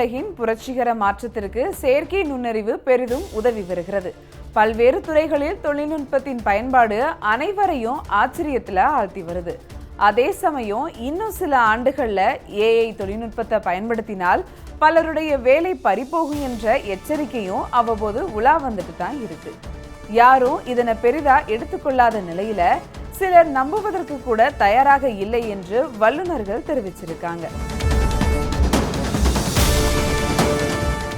உலகின் புரட்சிகர மாற்றத்திற்கு செயற்கை நுண்ணறிவு பெரிதும் உதவி வருகிறது. பல்வேறு துறைகளில் தொழில்நுட்பத்தின் பயன்பாடு அனைவரையும் ஆச்சரியத்துல ஆழ்த்தி வருது. அதே சமயம் இன்னும் சில ஆண்டுகள்ல ஏஐ தொழில்நுட்பத்தை பயன்படுத்தினால் பலருடைய வேலை பறிபோகும் என்ற எச்சரிக்கையும் அவ்வப்போது உலா வந்துட்டு தான் இருக்கு. யாரும் இதனை பெரிதா எடுத்துக்கொள்ளாத நிலையில சிலர் நம்புவதற்கு கூட தயாராக இல்லை என்று வல்லுநர்கள் தெரிவிச்சிருக்காங்க.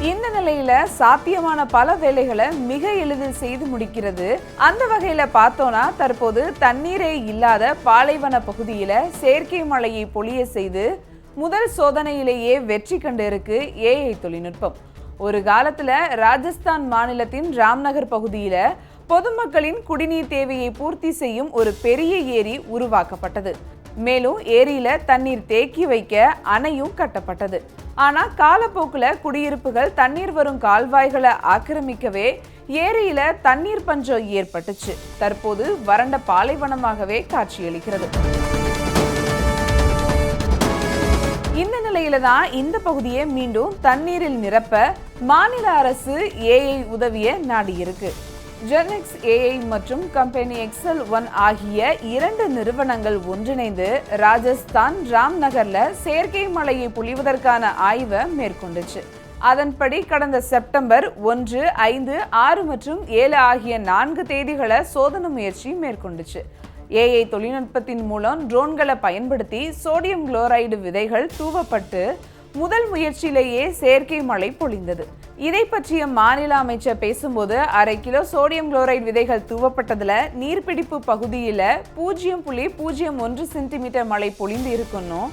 இந்த நிலையில சாத்தியமான பல வேலைகளை மிக எளிதில் செய்து முடிக்கிறது. அந்த வகையில பார்த்தோம்னா தற்போது தண்ணீரே இல்லாத பாலைவன பகுதியில செயற்கை மழையை பொழிய செய்து முதல் சோதனையிலேயே வெற்றி கண்டு இருக்கு ஏஐ தொழில்நுட்பம். ஒரு காலத்துல ராஜஸ்தான் மாநிலத்தின் ராம்நகர் பகுதியில பொதுமக்களின் குடிநீர் தேவையை பூர்த்தி செய்யும் ஒரு பெரிய ஏரி உருவாக்கப்பட்டது. மேலும் ஏரியில தண்ணீர் தேக்கி வைக்க அணையும் கட்டப்பட்டது. ஆனா காலப்போக்குல குடியிருப்புகள் தண்ணீர் வரும் கால்வாய்களை ஆக்கிரமிக்கவே ஏரியில தண்ணீர் பஞ்சம் ஏற்பட்டுச்சு. தற்போது வறண்ட பாலைவனமாகவே காட்சியளிக்கிறது. இந்த நிலையில தான் இந்த பகுதியை மீண்டும் தண்ணீரில் நிரப்ப மாநில அரசு ஏஐ உதவிய நாடியிருக்கு. ஜெனெக்ஸ் ஏஐ மற்றும் கம்பெனி எக்ஸல் ஒன் ஆகிய 2 நிறுவனங்கள் ஒன்றிணைந்து ராஜஸ்தான் ராம்நகர்ல செயற்கை மழையை பொழிவதற்கான ஆய்வை மேற்கொண்டுச்சு. அதன்படி கடந்த செப்டம்பர் 1, 5, 6 மற்றும் 7 ஆகிய 4 தேதிகளை சோதனை முயற்சி மேற்கொண்டுச்சு. ஏஐ தொழில்நுட்பத்தின் மூலம் ட்ரோன்களை பயன்படுத்தி சோடியம் குளோரைடு விதைகள் தூவப்பட்டு முதல் முயற்சியிலேயே செயற்கை மழை பொழிந்தது. இதை பற்றிய மாநில அமைச்சர் பேசும்போது 1/2 கிலோ சோடியம் குளோரைடு விதைகள் தூவப்பட்டதுல நீர்பிடிப்பு பகுதியில 0.01 சென்டிமீட்டர் மழை பொழிந்து இருக்கணும்.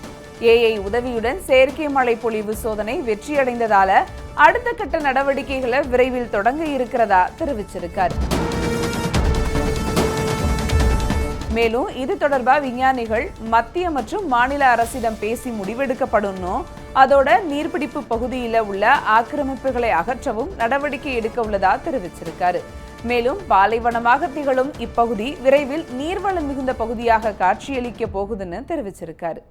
ஏஐ உதவியுடன் செயற்கை மழை பொழிவு சோதனை வெற்றியடைந்ததால அடுத்த கட்ட நடவடிக்கைகளை விரைவில் தொடங்க இருக்கிறதா தெரிவிச்சிருக்காரு. மேலும் இது தொடர்பா விஞ்ஞானிகள் மத்திய மற்றும் மாநில அரசிடம் பேசி முடிவெடுக்கப்படணும். அதோட நீர்பிடிப்பு பகுதியில் உள்ள ஆக்கிரமிப்புகளை அகற்றவும் நடவடிக்கை எடுக்க உள்ளதா தெரிவிச்சிருக்காரு. மேலும் பாலைவனமாக திகழும் இப்பகுதி விரைவில் நீர்வளம் மிகுந்த பகுதியாக காட்சியளிக்க போகுதுன்னு தெரிவிச்சிருக்காரு.